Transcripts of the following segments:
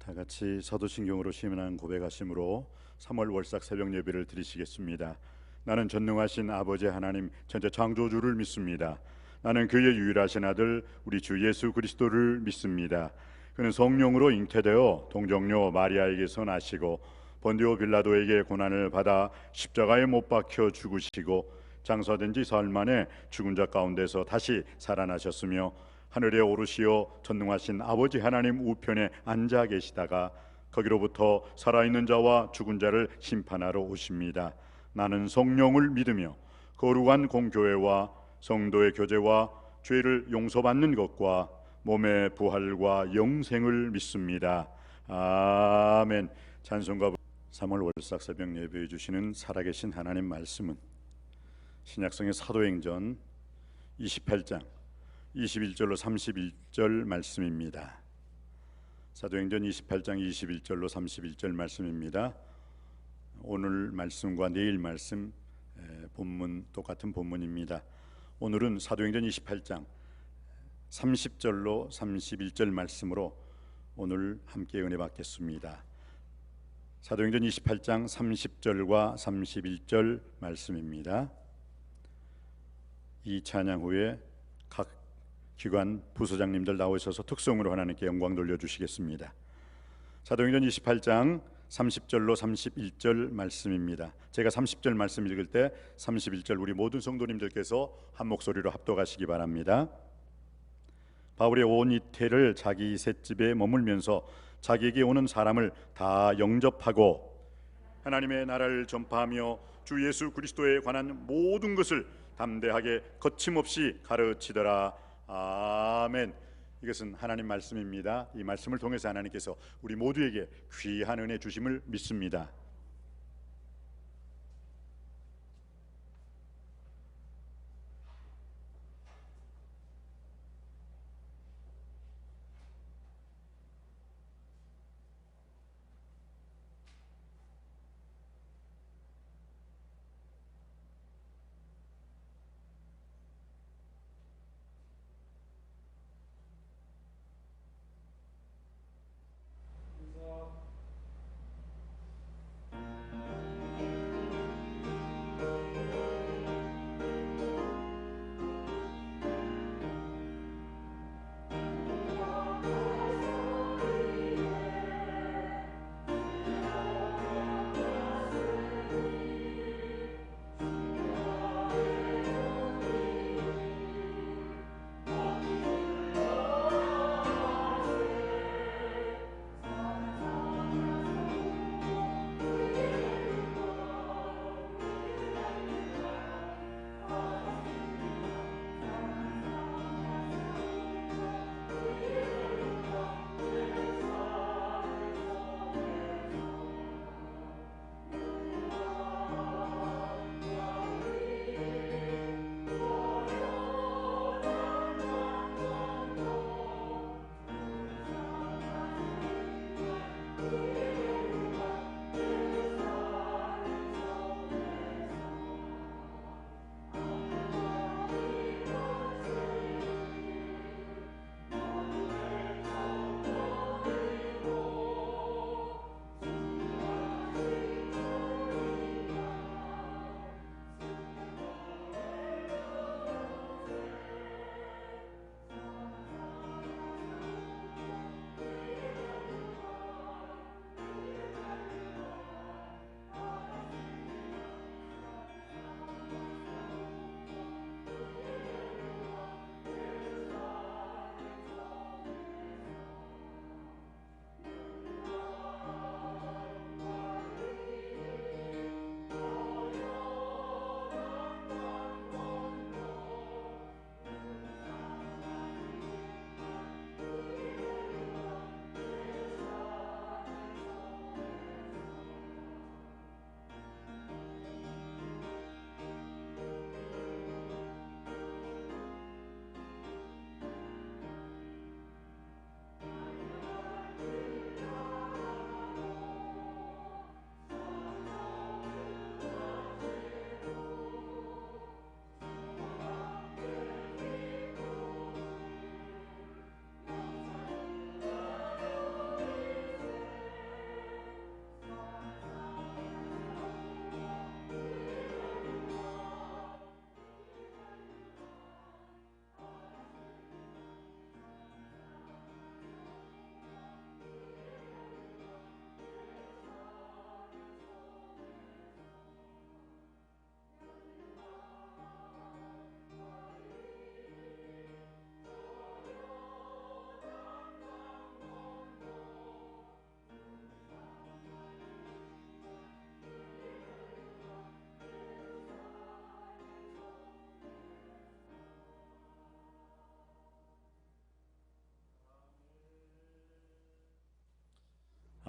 다 같이 사도신경으로 시인한 고백하심으로 3월 월삭 새벽 예배를 드리시겠습니다. 나는 전능하신 아버지 하나님 천재 창조주를 믿습니다. 나는 그의 유일하신 아들 우리 주 예수 그리스도를 믿습니다. 그는 성령으로 잉태되어 동정녀 마리아에게서 나시고 본디오 빌라도에게 고난을 받아 십자가에 못 박혀 죽으시고 장사된 지 사흘 만에 죽은 자 가운데서 다시 살아나셨으며 하늘에 오르시어 전능하신 아버지 하나님 우편에 앉아 계시다가 거기로부터 살아있는 자와 죽은 자를 심판하러 오십니다. 나는 성령을 믿으며 거룩한 공교회와 성도의 교제와 죄를 용서받는 것과 몸의 부활과 영생을 믿습니다. 아멘. 찬송가 3월 월삭 새벽 예배해 주시는 살아계신 하나님 말씀은 신약성의 사도행전 28장 21절로 31절 말씀입니다. 사도행전 28장 21절로 31절 말씀입니다. 오늘 말씀과 내일 말씀 본문 똑같은 본문입니다. 오늘은 사도행전 28장 30절로 31절 말씀으로 오늘 함께 은혜 받겠습니다. 사도행전 28장 30절과 31절 말씀입니다. 이 찬양 후에 각 기관 부서장님들 나오셔서 특성으로 하나님께 영광 돌려주시겠습니다. 사도행전 28장 30절로 31절 말씀입니다. 제가 30절 말씀 읽을 때 31절 우리 모든 성도님들께서 한 목소리로 합독하시기 바랍니다. 바울의 온 이태를 자기 셋집에 머물면서 자기에게 오는 사람을 다 영접하고 하나님의 나라를 전파하며 주 예수 그리스도에 관한 모든 것을 담대하게 거침없이 가르치더라. 아멘. 이것은 하나님 말씀입니다. 이 말씀을 통해서 하나님께서 우리 모두에게 귀한 은혜 주심을 믿습니다.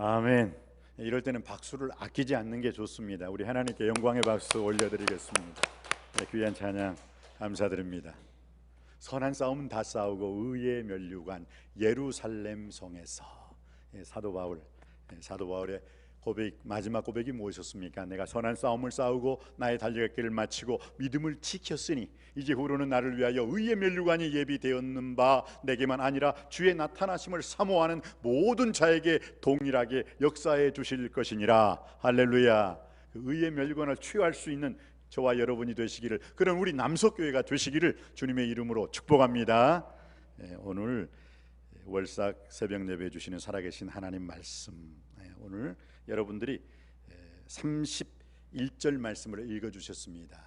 아멘. 이럴 때는 박수를 아끼지 않는 게 좋습니다. 우리 하나님께 영광의 박수 올려드리겠습니다. 네, 귀한 찬양 감사드립니다. 선한 싸움은 다 싸우고 의의 면류관 예루살렘 성에서. 사도 바울의 고백, 마지막 고백이 무엇이었습니까? 내가 선한 싸움을 싸우고 나의 달려갈 길을 마치고 믿음을 지켰으니 이제 후로는 나를 위하여 의의 면류관이 예비되었는 바 내게만 아니라 주의 나타나심을 사모하는 모든 자에게 동일하게 역사해 주실 것이니라. 할렐루야. 그 의의 면류관을 취할 수 있는 저와 여러분이 되시기를, 그런 우리 남석교회가 되시기를 주님의 이름으로 축복합니다. 오늘 월삭 새벽 예배 주시는 살아계신 하나님 말씀, 오늘 여러분들이 31절 말씀을 읽어주셨습니다.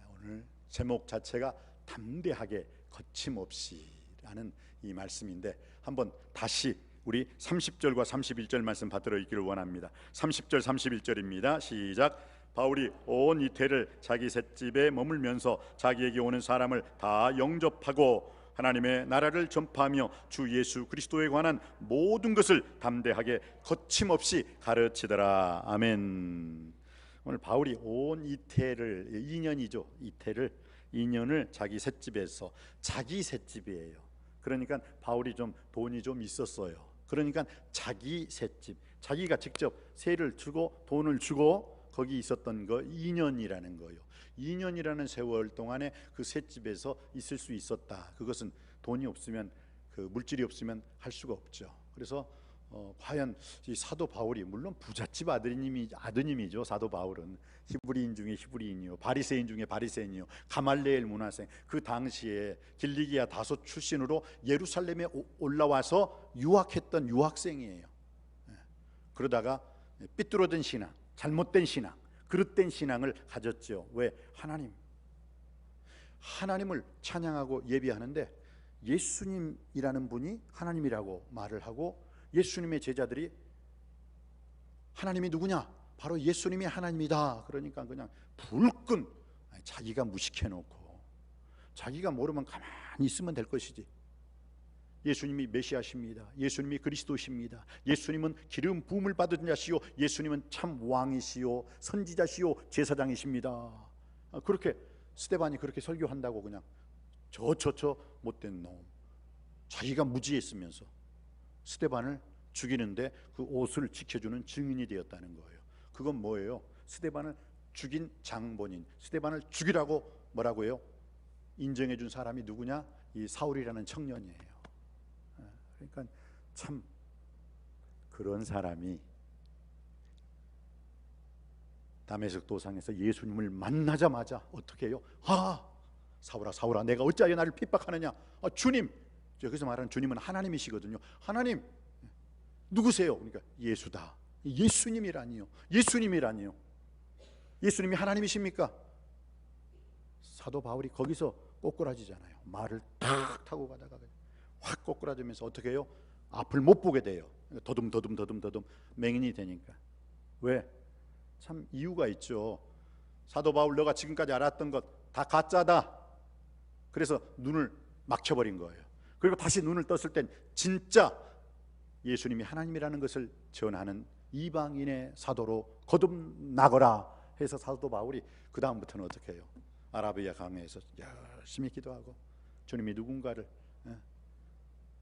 오늘 제목 자체가 담대하게 거침없이라는 이 말씀인데, 한번 다시 우리 30절과 31절 말씀 받들어 읽기를 원합니다. 30절 31절입니다. 시작. 바울이 온 이태를 자기 셋집에 머물면서 자기에게 오는 사람을 다 영접하고 하나님의 나라를 전파하며 주 예수 그리스도에 관한 모든 것을 담대하게 거침없이 가르치더라. 아멘. 오늘 바울이 온 이태를, 2년이죠. 2년을 자기 셋집에서, 자기 셋집이에요. 그러니까 바울이 좀 돈이 좀 있었어요. 그러니까 자기 셋집, 자기가 직접 세를 주고 돈을 주고 거기 있었던 거 2년이라는 거예요. 2년이라는 세월 동안에 그 셋집에서 있을 수 있었다. 그것은 돈이 없으면, 그 물질이 없으면 할 수가 없죠. 그래서 과연 이 사도 바울이, 물론 부잣집 아드님이죠. 사도 바울은 히브리인 중에 히브리인이요, 바리새인 중에 바리새인이요, 가말레엘 문화생, 그 당시에 길리기아 다소 출신으로 예루살렘에 올라와서 유학했던 유학생이에요. 그러다가 삐뚤어진 신앙, 잘못된 신앙, 그릇된 신앙을 가졌죠. 왜? 하나님을 찬양하고 예배하는데 예수님이라는 분이 하나님이라고 말을 하고, 예수님의 제자들이 하나님이 누구냐? 바로 예수님이 하나님이다. 그러니까 그냥 불끈 자기가 무식해놓고 자기가 모르면 가만히 있으면 될 것이지, 예수님이 메시아십니다, 예수님이 그리스도십니다, 예수님은 기름 부음을 받은 자시오, 예수님은 참 왕이시오, 선지자시오, 제사장이십니다. 그렇게 스데반이 그렇게 설교한다고 그냥 저 못된 놈, 자기가 무지했으면서 스데반을 죽이는데 그 옷을 지켜주는 증인이 되었다는 거예요. 그건 뭐예요? 스데반을 죽인 장본인, 스데반을 죽이라고 뭐라고 해요? 인정해 준 사람이 누구냐? 이 사울이라는 청년이에요. 그러니까 참 그런 사람이 다메섹 도상에서 예수님을 만나자마자 어떻게 해요? 사울아 내가 어찌하여 나를 핍박하느냐? 주님, 여기서 말하는 주님은 하나님이시거든요. 하나님 누구세요? 그러니까 예수다. 예수님이라니요. 예수님이 하나님이십니까? 사도 바울이 거기서 꼬꾸라지잖아요. 말을 탁 타고 가다가 확 꼬꾸라지면서 어떻게 해요? 앞을 못 보게 돼요. 더듬 맹인이 되니까. 왜? 참 이유가 있죠. 사도 바울, 너가 지금까지 알았던 것 다 가짜다. 그래서 눈을 막혀버린 거예요. 그리고 다시 눈을 떴을 땐 진짜 예수님이 하나님이라는 것을 전하는 이방인의 사도로 거듭나거라 해서 사도 바울이 그 다음부터는 어떻게 해요? 아라비아 강에서 열심히 기도하고 주님이 누군가를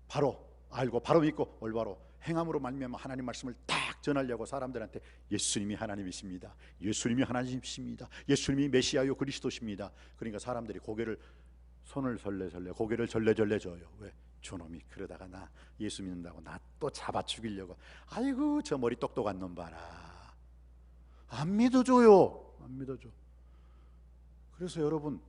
바로 알고 바로 믿고 올바로 행함으로 말미암아 하나님 말씀을 딱 전하려고 사람들한테 예수님이 하나님이십니다, 예수님이 하나님이십니다, 예수님이 메시아요 그리스도십니다. 그러니까 사람들이 손을 설레설레 고개를 절레절레 져요. 왜? 저놈이 그러다가 나 예수 믿는다고 나 또 잡아 죽이려고, 아이고 저 머리 똑똑한 놈 봐라. 안 믿어줘요. 그래서 여러분,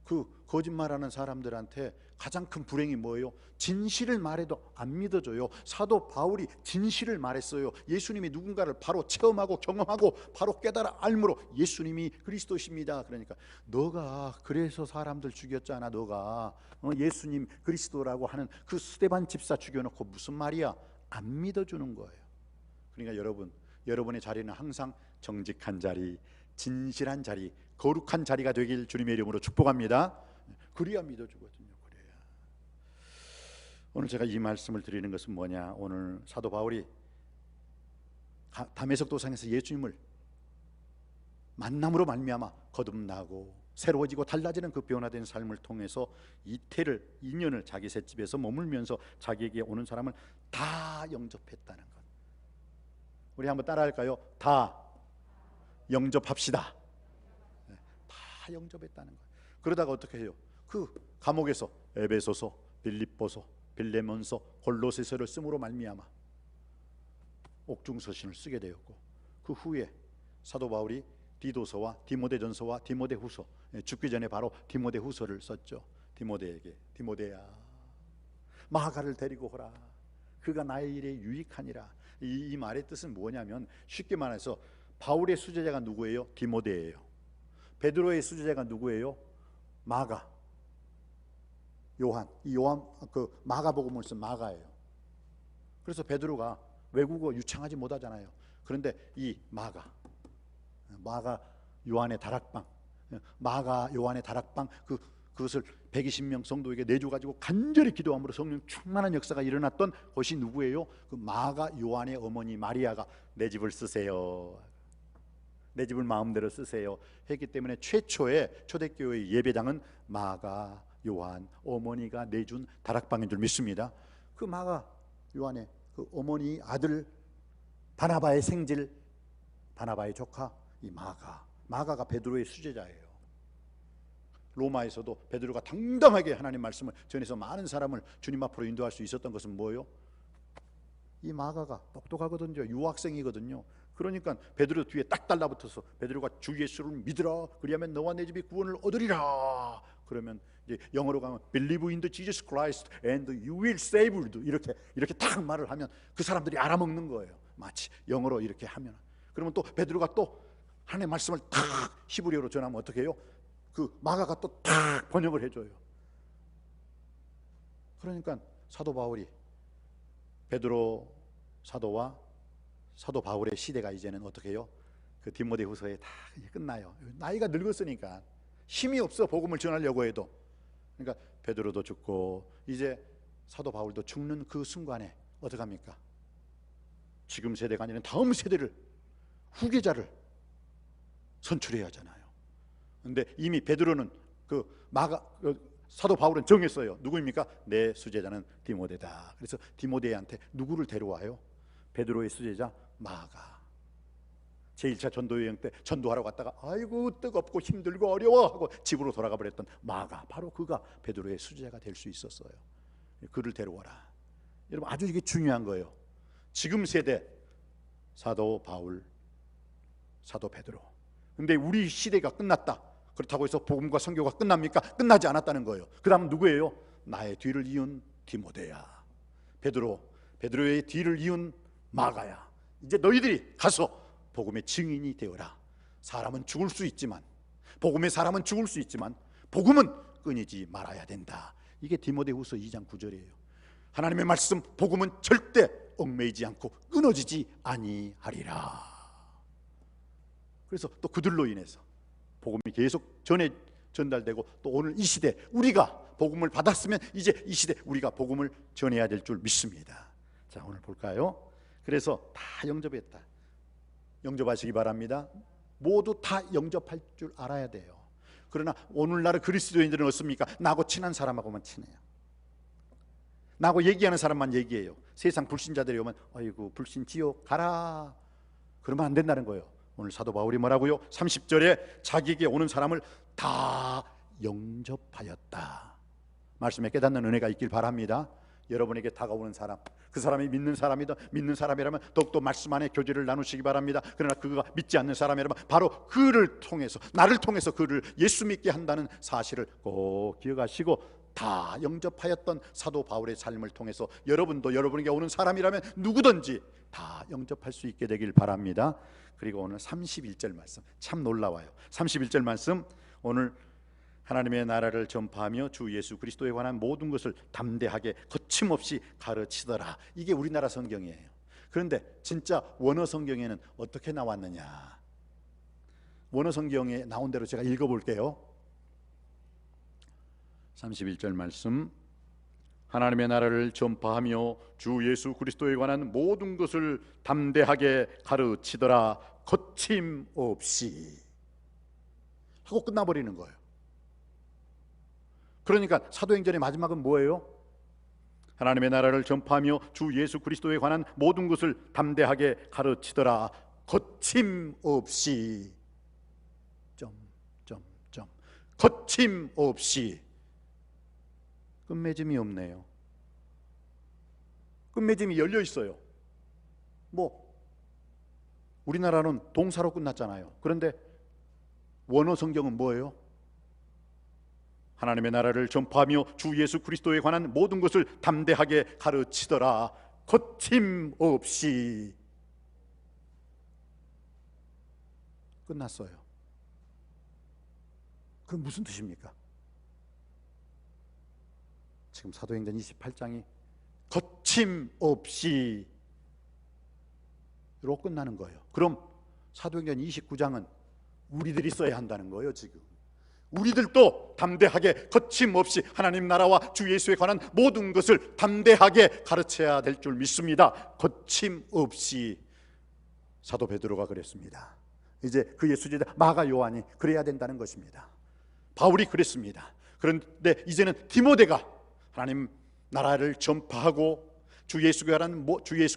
그 거짓말하는 사람들한테 가장 큰 불행이 뭐예요? 진실을 말해도 안 믿어줘요. 사도 바울이 진실을 말했어요. 예수님이 누군가를 바로 체험하고 경험하고 바로 깨달아 알므로 예수님이 그리스도십니다. 그러니까 너가 그래서 사람들 죽였잖아. 너가 예수님 그리스도라고 하는 그 스데반 집사 죽여놓고 무슨 말이야? 안 믿어주는 거예요. 그러니까 여러분의 자리는 항상 정직한 자리, 진실한 자리, 거룩한 자리가 되길 주님의 이름으로 축복합니다. 그래야 믿어주거든요. 그래야. 오늘 제가 이 말씀을 드리는 것은 뭐냐? 오늘 사도 바울이 다메섹 도상에서 예수님을 만남으로 말미암아 거듭나고 새로워지고 달라지는 그 변화된 삶을 통해서 이태를 2년을 자기 셋집에서 머물면서 자기에게 오는 사람을 다 영접했다는 것. 우리 한번 따라할까요? 다 영접합시다. 다 영접했다는 것. 그러다가 어떻게 해요? 그 감옥에서 에베소서, 빌립보서, 빌레몬서, 골로새서를 쓰므로 말미암아 옥중서신을 쓰게 되었고, 그 후에 사도 바울이 디도서와 디모데전서와 디모데후서, 죽기 전에 바로 디모데후서를 썼죠. 디모데에게, 디모데야, 마가를 데리고 오라. 그가 나의 일에 유익하니라. 이 말의 뜻은 뭐냐면, 쉽게 말해서 바울의 수제자가 누구예요? 디모데예요. 베드로의 수제자가 누구예요? 마가, 요한. 이 요한, 그 마가복음을 쓴 마가예요. 그래서 베드로가 외국어 유창하지 못하잖아요. 그런데 이 마가 요한의 다락방, 마가 요한의 다락방, 그것을 120명 성도에게 내줘가지고 간절히 기도함으로 성령 충만한 역사가 일어났던 곳이 누구예요? 그 마가 요한의 어머니 마리아가 내 집을 쓰세요, 내 집을 마음대로 쓰세요 했기 때문에 최초의 초대교회 예배당은 마가 요한 어머니가 내준 다락방인 줄 믿습니다. 그 마가 요한의 그 어머니 아들 바나바의 생질, 바나바의 조카 이 마가가 베드로의 수제자예요. 로마에서도 베드로가 당당하게 하나님 말씀을 전해서 많은 사람을 주님 앞으로 인도할 수 있었던 것은 뭐예요? 이 마가가 똑똑하거든요. 유학생이거든요. 그러니까 베드로 뒤에 딱 달라붙어서 베드로가 주 예수를 믿으라, 그리하면 너와 내 집이 구원을 얻으리라. 그러면 이제 영어로 가면 Believe in the Jesus Christ and you will saved, 이렇게 딱 말을 하면 그 사람들이 알아먹는 거예요. 마치 영어로 이렇게 하면. 그러면 또 베드로가 또 하나님의 말씀을 탁 히브리어로 전하면 어떻게 해요? 그 마가가 또 탁 번역을 해줘요. 그러니까 사도 바울이, 베드로 사도와 사도 바울의 시대가 이제는 어떻게 해요? 그 디모데후서에 다 끝나요. 나이가 늙었으니까 힘이 없어, 복음을 전하려고 해도. 그러니까 베드로도 죽고 이제 사도 바울도 죽는 그 순간에 어떻게 합니까? 지금 세대가 아니라 다음 세대를, 후계자를 선출해야 하잖아요. 근데 이미 베드로는 사도 바울은 정했어요. 누구입니까? 내 수제자는 디모데다. 그래서 디모데한테 누구를 데려와요? 베드로의 수제자 마가. 제1차 전도여행 때 전도하러 갔다가 아이고 뜨겁고 힘들고 어려워 하고 집으로 돌아가 버렸던 마가, 바로 그가 베드로의 수제자가 될 수 있었어요. 그를 데려와라. 여러분, 아주 이게 중요한 거예요. 지금 세대 사도 바울, 사도 베드로. 근데 우리 시대가 끝났다. 그렇다고 해서 복음과 선교가 끝납니까? 끝나지 않았다는 거예요. 그 다음 누구예요? 나의 뒤를 이은 디모데야. 베드로의 뒤를 이은 마가야. 이제 너희들이 가서 복음의 증인이 되어라. 사람은 죽을 수 있지만, 복음의 사람은 죽을 수 있지만 복음은 끊이지 말아야 된다. 이게 디모데후서 2장 9절이에요. 하나님의 말씀, 복음은 절대 얽매이지 않고 끊어지지 아니하리라. 그래서 또 그들로 인해서 복음이 계속 전달되고, 또 오늘 이 시대 우리가 복음을 받았으면 이제 이 시대 우리가 복음을 전해야 될 줄 믿습니다. 자, 오늘 볼까요? 그래서 다 영접했다. 영접하시기 바랍니다. 모두 다 영접할 줄 알아야 돼요. 그러나 오늘날 그리스도인들은 어떻습니까? 나하고 친한 사람하고만 친해요. 나하고 얘기하는 사람만 얘기해요. 세상 불신자들이 오면 아이고 불신 지옥 가라, 그러면 안 된다는 거예요. 오늘 사도 바울이 뭐라고요? 30절에 자기에게 오는 사람을 다 영접하였다. 말씀에 깨닫는 은혜가 있길 바랍니다. 여러분에게 다가오는 사람, 그 사람이 믿는 사람이다, 믿는 사람이라면 더욱더 말씀 안에 교제를 나누시기 바랍니다. 그러나 그가 믿지 않는 사람이라면 바로 그를 통해서, 나를 통해서 그를 예수 믿게 한다는 사실을 꼭 기억하시고, 다 영접하였던 사도 바울의 삶을 통해서 여러분도 여러분에게 오는 사람이라면 누구든지 다 영접할 수 있게 되길 바랍니다. 그리고 오늘 31절 말씀 참 놀라워요. 31절 말씀, 오늘 하나님의 나라를 전파하며 주 예수 그리스도에 관한 모든 것을 담대하게 거침없이 가르치더라. 이게 우리나라 성경이에요. 그런데 진짜 원어 성경에는 어떻게 나왔느냐? 원어 성경에 나온 대로 제가 읽어볼게요. 31절 말씀, 하나님의 나라를 전파하며 주 예수 그리스도에 관한 모든 것을 담대하게 가르치더라 거침없이 하고 끝나버리는 거예요. 그러니까 사도행전의 마지막은 뭐예요? 하나님의 나라를 전파하며 주 예수 그리스도에 관한 모든 것을 담대하게 가르치더라 거침없이 거침없이. 끝맺음이 없네요. 끝맺음이 열려 있어요. 우리나라는 동사로 끝났잖아요. 그런데 원어 성경은 뭐예요? 하나님의 나라를 전파하며 주 예수 그리스도에 관한 모든 것을 담대하게 가르치더라 거침없이. 끝났어요. 그럼 무슨 뜻입니까? 지금 사도행전 28장이 거침없이로 끝나는 거예요. 그럼 사도행전 29장은 우리들이 써야 한다는 거예요. 지금 우리들도 담대하게 거침없이 하나님 나라와 주 예수에 관한 모든 것을 담대하게 가르쳐야 될 줄 믿습니다. 거침없이. 사도 베드로가 그랬습니다. 이제 그의 수제자 마가 요한이 그래야 된다는 것입니다. 바울이 그랬습니다. 그런데 이제는 디모데가 하나님 나라를 전파하고 주 예수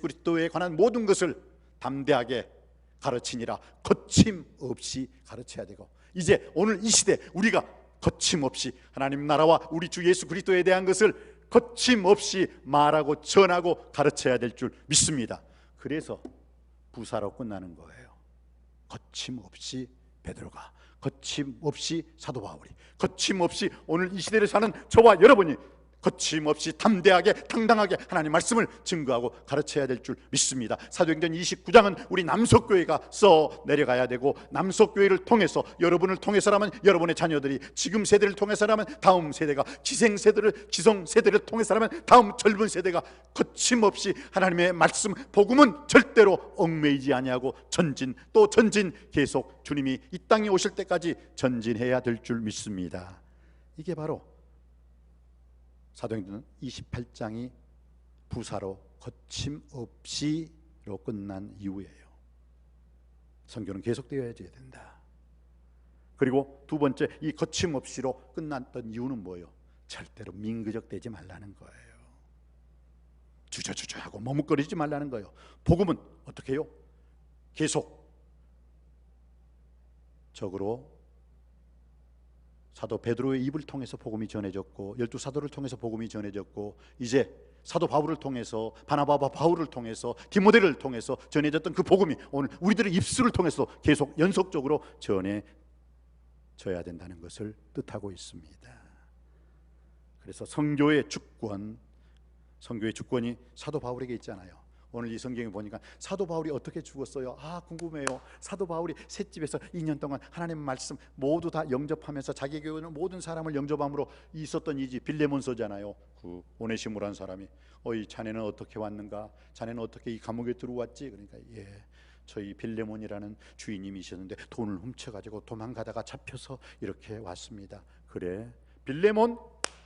그리스도에 관한 모든 것을 담대하게 가르치니라 거침없이 가르쳐야 되고, 이제 오늘 이 시대 우리가 거침없이 하나님 나라와 우리 주 예수 그리스도에 대한 것을 거침없이 말하고 전하고 가르쳐야 될 줄 믿습니다. 그래서 부사로 끝나는 거예요. 거침없이 베드로가, 거침없이 사도 바울이, 거침없이 오늘 이 시대를 사는 저와 여러분이 거침없이 담대하게 당당하게 하나님 말씀을 증거하고 가르쳐야 될 줄 믿습니다. 사도행전 29장은 우리 남석교회가 써 내려가야 되고, 남석교회를 통해서, 여러분을 통해서라면 여러분의 자녀들이, 지금 세대를 통해서라면 다음 세대가, 기성세대를 통해서라면 다음 젊은 세대가 거침없이 하나님의 말씀 복음은 절대로 얽매이지 아니하고 전진 또 전진, 계속 주님이 이 땅에 오실 때까지 전진해야 될 줄 믿습니다. 이게 바로 사도행전 28장이 부사로 거침없이로 끝난 이유예요. 성경은 계속되어야 된다. 그리고 두 번째, 이 거침없이로 끝났던 이유는 뭐예요? 절대로 민그적되지 말라는 거예요. 주저주저하고 머뭇거리지 말라는 거예요. 복음은 어떻게 해요? 계속적으로 사도 베드로의 입을 통해서 복음이 전해졌고, 12사도를 통해서 복음이 전해졌고, 이제 사도 바울을 통해서, 바나바와 바울을 통해서, 디모데를 통해서 전해졌던 그 복음이 오늘 우리들의 입술을 통해서 계속 연속적으로 전해져야 된다는 것을 뜻하고 있습니다. 그래서 성교의 주권이 사도 바울에게 있잖아요. 오늘 이 성경에 보니까 사도 바울이 어떻게 죽었어요? 궁금해요. 사도 바울이 셋집에서 2년 동안 하나님 말씀 모두 다 영접하면서 자기 교회는 모든 사람을 영접함으로 있었던 이지 빌레몬서잖아요. 그 오네시모라는 사람이 어이 자네는 어떻게 왔는가? 자네는 어떻게 이 감옥에 들어왔지? 그러니까 저희 빌레몬이라는 주인님이셨는데 돈을 훔쳐가지고 도망가다가 잡혀서 이렇게 왔습니다. 그래 빌레몬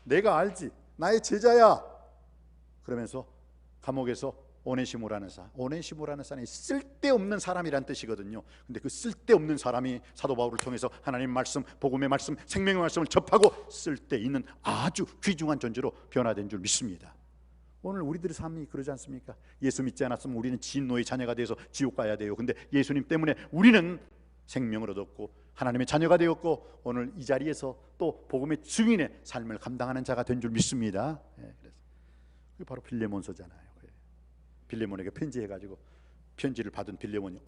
내가 알지, 나의 제자야. 그러면서 감옥에서 오네시모라는 사람이 쓸데없는 사람이란 뜻이거든요. 근데 그 쓸데없는 사람이 사도 바울을 통해서 하나님 말씀, 복음의 말씀, 생명의 말씀을 접하고 쓸데있는 아주 귀중한 존재로 변화된 줄 믿습니다. 오늘 우리들의 삶이 그러지 않습니까? 예수 믿지 않았으면 우리는 진노의 자녀가 돼서 지옥 가야 돼요. 근데 예수님 때문에 우리는 생명을 얻었고 하나님의 자녀가 되었고, 오늘 이 자리에서 또 복음의 증인의 삶을 감당하는 자가 된 줄 믿습니다. 그래서 그게 바로 빌레몬서잖아요. 빌레몬에게 편지해가지고, 편지를 받은 빌레몬이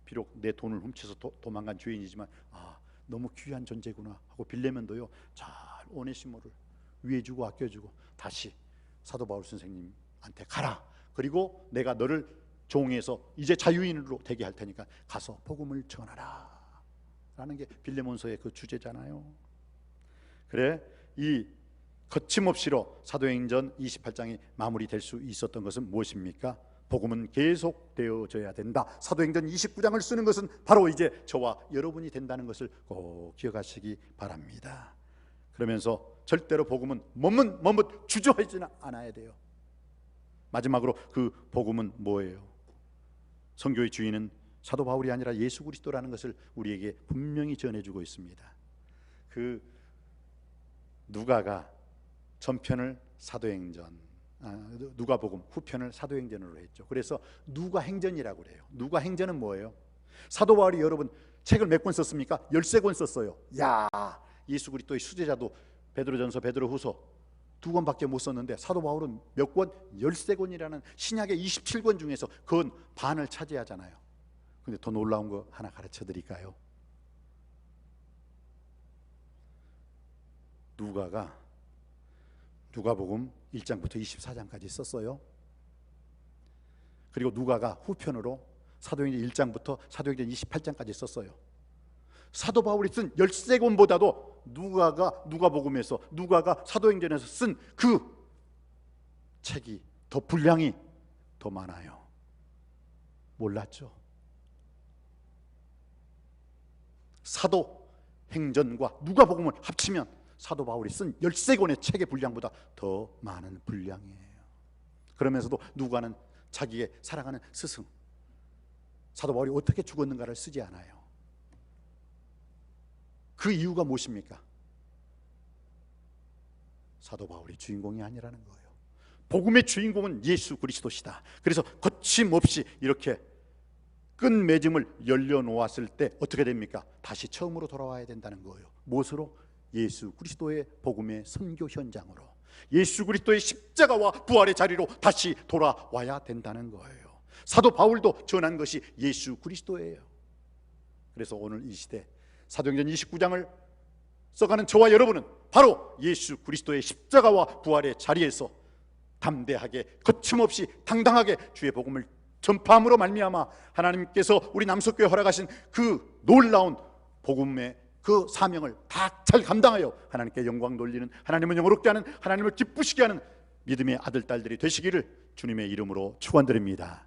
비록 내 돈을 훔쳐서 도망간 죄인이지만 너무 귀한 존재구나 하고 빌레몬도요 잘 오네시모를 위해주고 아껴주고, 다시 사도 바울 선생님한테 가라, 그리고 내가 너를 종에서 이제 자유인으로 되게 할 테니까 가서 복음을 전하라 라는 게 빌레몬서의 그 주제잖아요. 그래, 이 거침없이로 사도행전 28장이 마무리될 수 있었던 것은 무엇입니까? 복음은 계속되어져야 된다. 사도행전 29장을 쓰는 것은 바로 이제 저와 여러분이 된다는 것을 꼭 기억하시기 바랍니다. 그러면서 절대로 복음은 머뭇 주저하지는 않아야 돼요. 마지막으로 그 복음은 뭐예요? 선교의 주인은 사도 바울이 아니라 예수 그리스도라는 것을 우리에게 분명히 전해주고 있습니다. 그 누가가 전편을 사도행전, 누가복음 후편을 사도행전으로 했죠. 그래서 누가행전이라고 그래요. 누가행전은 뭐예요? 사도 바울이 여러분 책을 몇 권 썼습니까? 13권 썼어요. 야, 예수 그리스도의 수제자도 베드로전서, 베드로후서 2권밖에 못 썼는데 사도 바울은 몇 권? 13권이라는 신약의 27권 중에서 그 반을 차지하잖아요. 근데 더 놀라운 거 하나 가르쳐 드릴까요? 누가가 누가복음 1장부터 24장까지 썼어요. 그리고 누가가 후편으로 사도행전 1장부터 사도행전 28장까지 썼어요. 사도 바울이 쓴 13권보다도 누가복음에서 누가가 사도행전에서 쓴 그 책이 더 분량이 더 많아요. 몰랐죠? 사도행전과 누가복음을 합치면 사도 바울이 쓴 13권의 책의 분량보다 더 많은 분량이에요. 그러면서도 누가는 자기의 사랑하는 스승 사도 바울이 어떻게 죽었는가를 쓰지 않아요. 그 이유가 무엇입니까? 사도 바울이 주인공이 아니라는 거예요. 복음의 주인공은 예수 그리스도시다. 그래서 거침없이 이렇게 끝맺음을 열려놓았을 때 어떻게 됩니까? 다시 처음으로 돌아와야 된다는 거예요. 무엇으로? 예수 그리스도의 복음의 선교 현장으로, 예수 그리스도의 십자가와 부활의 자리로 다시 돌아와야 된다는 거예요. 사도 바울도 전한 것이 예수 그리스도예요. 그래서 오늘 이 시대 사도행전 29장을 써가는 저와 여러분은 바로 예수 그리스도의 십자가와 부활의 자리에서 담대하게 거침없이 당당하게 주의 복음을 전파함으로 말미암아 하나님께서 우리 남석교에 허락하신 그 놀라운 복음의 그 사명을 다 잘 감당하여 하나님께 영광 돌리는, 하나님을 영화롭게 하는, 하나님을 기쁘시게 하는 믿음의 아들 딸들이 되시기를 주님의 이름으로 축원드립니다.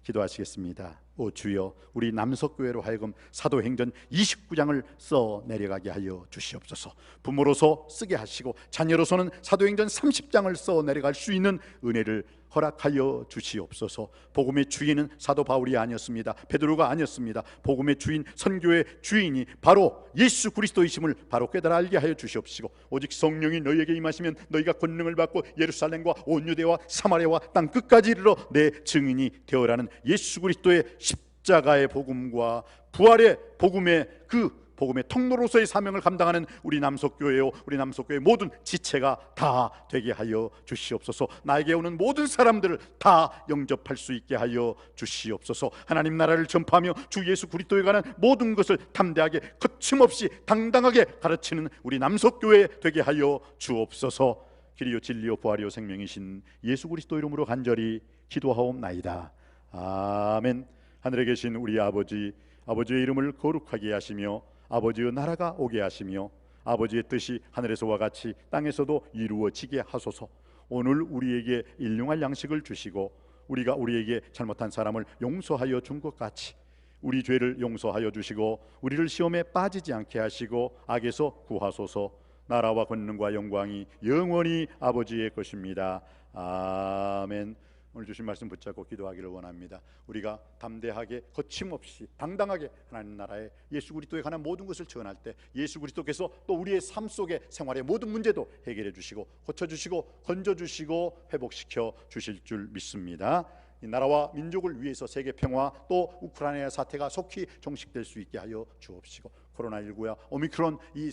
기도하시겠습니다. 오 주여, 우리 남석교회로 하여금 사도행전 29장을 써 내려가게 하여 주시옵소서. 부모로서 쓰게 하시고 자녀로서는 사도행전 30장을 써 내려갈 수 있는 은혜를 허락하여 주시옵소서. 복음의 주인은 사도 바울이 아니었습니다. 베드로가 아니었습니다. 복음의 주인, 선교의 주인이 바로 예수 그리스도이심을 바로 깨달아 알게 하여 주시옵시고, 오직 성령이 너희에게 임하시면 너희가 권능을 받고 예루살렘과 온 유대와 사마리아와 땅 끝까지 이르러 내 증인이 되어라는 예수 그리스도의 십자가의 복음과 부활의 복음의 그 복음의 통로로서의 사명을 감당하는 우리 남석교회요, 우리 남석교회 모든 지체가 다 되게 하여 주시옵소서. 나에게 오는 모든 사람들을 다 영접할 수 있게 하여 주시옵소서. 하나님 나라를 전파하며 주 예수 그리스도에 관한 모든 것을 담대하게 거침없이 당당하게 가르치는 우리 남석교회 되게 하여 주옵소서. 길이요 진리요 부활이요 생명이신 예수 그리스도 이름으로 간절히 기도하옵나이다. 아멘. 하늘에 계신 우리 아버지, 아버지의 이름을 거룩하게 하시며 아버지의 나라가 오게 하시며 아버지의 뜻이 하늘에서와 같이 땅에서도 이루어지게 하소서. 오늘 우리에게 일용할 양식을 주시고 우리가 우리에게 잘못한 사람을 용서하여 준 것 같이 우리 죄를 용서하여 주시고 우리를 시험에 빠지지 않게 하시고 악에서 구하소서. 나라와 권능과 영광이 영원히 아버지의 것입니다. 아멘. 오늘 주신 말씀 붙잡고 기도하기를 원합니다. 우리가 담대하게 거침없이 당당하게 하나님 나라의 예수 그리스도에 관한 모든 것을 전할 때 예수 그리스도께서 또 우리의 삶 속에 생활의 모든 문제도 해결해 주시고 고쳐주시고 건져주시고 회복시켜 주실 줄 믿습니다. 이 나라와 민족을 위해서 세계 평화 또 우크라이나 사태가 속히 종식될 수 있게 하여 주옵시고 코로나19야 오미크론 이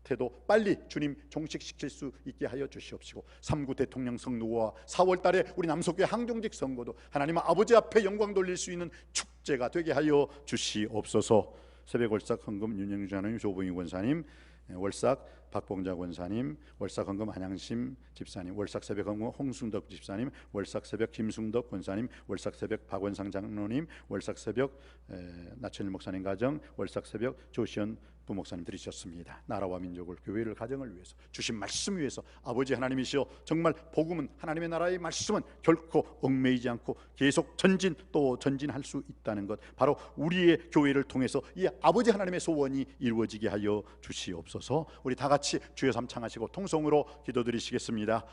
태도 빨리 주님 종식시킬 수 있게 하여 주시옵시고 3구 대통령 선거와 4월 달에 우리 남석교회 항종직 선거도 하나님 아버지 앞에 영광 돌릴 수 있는 축제가 되게 하여 주시옵소서. 새벽 월삭 헌금 윤영주 하나님, 조봉희 권사님, 월삭 박봉자 권사님, 월삭 헌금 안양심 집사님, 월삭 새벽 헌금 홍순덕 집사님, 월삭 새벽 김승덕 권사님, 월삭 새벽 박원상 장로님, 월삭 새벽 나천일 목사님 가정, 월삭 새벽 조시현 부목사님 들으셨습니다. 나라와 민족을, 교회를, 가정을 위해서 주신 말씀 위해서 아버지 하나님이시여 정말 복음은 하나님의 나라의 말씀은 결코 얽매이지 않고 계속 전진 또 전진할 수 있다는 것, 바로 우리의 교회를 통해서 이 아버지 하나님의 소원이 이루어지게 하여 주시옵소서. 우리 다 같이 같이 주여 삼창하시고 통성으로 기도드리시겠습니다.